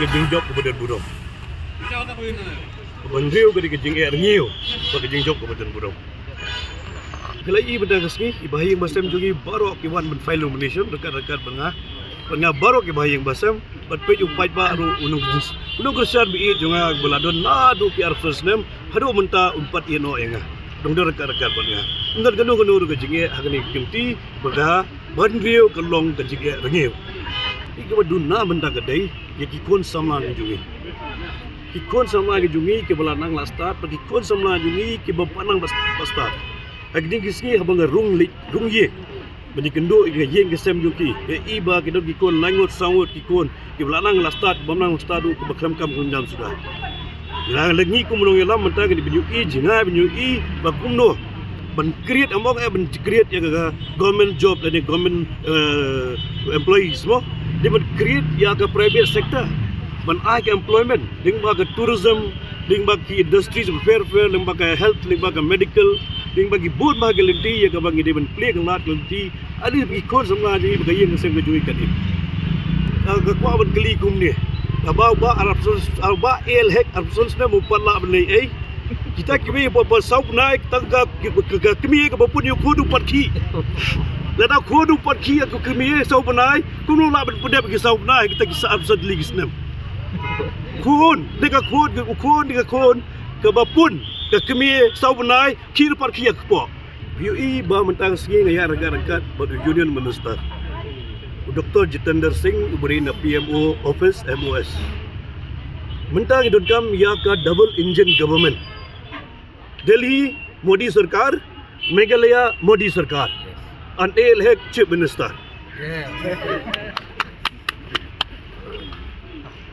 ke jingjok ke badan burung. Bandriu ke jing air ngiu ke jingjok ke badan burung. Kalau i benda kesini, bahaya basam juga baru kiwan ben file Malaysia dekat-dekat bengah baru ke bahaya basam berpej upai baru unung kersar bi juga beladon nadu PR Firstnam hadu menta umpat ino enga dongdor dekat-dekat bengah ngar ganu ke jinge hagani kinti bega bandriu ke long ke jinge rengiu iki baduna benda kedai ya kikon sama juga kikon sama jungi ke belanang lastat kikon sama jungi ke bepanang lastat agni gisni habang rung ye bani kendo ye ngesem juki e iba ke dog kikon langot sangot kikon ke belanang lastat bamnang stadu ke bakram kam kunjam sudah yang lagi ku mulung yalam mentang ke binyu i jinga binyu i bakumno ban create among ban create ya ga government job dan government employees mo dia ban create ya ke private sector ban ai ke employment ding ba ke tourism ding ba ke industries fair ding ba ke health ding ba ke medical ding bagi board bagi lenti ya kabang ide ben play kelat lenti ada bagi kor sama jadi bagi yang saya jui kan ini kakwa ben keli kum ni abau ba arab el hek arab na mupalla ben ai kita kimi ba saup naik tangga kimi ke bapun yu kudu patki lada kudu patki aku kimi saup naik kuno la ben pede bagi saup naik kita kisah absad ligis nam kun deka kun ke bapun ke kemi sau benai kir par kia kepo BUI ba mentang singi ngaya regat-regat batu union minister Dr. Jitender Singh beri na PMO office MOS mentang idodkam ya ka double engine government Delhi Modi sarkar Meghalaya Modi sarkar and el hek chief minister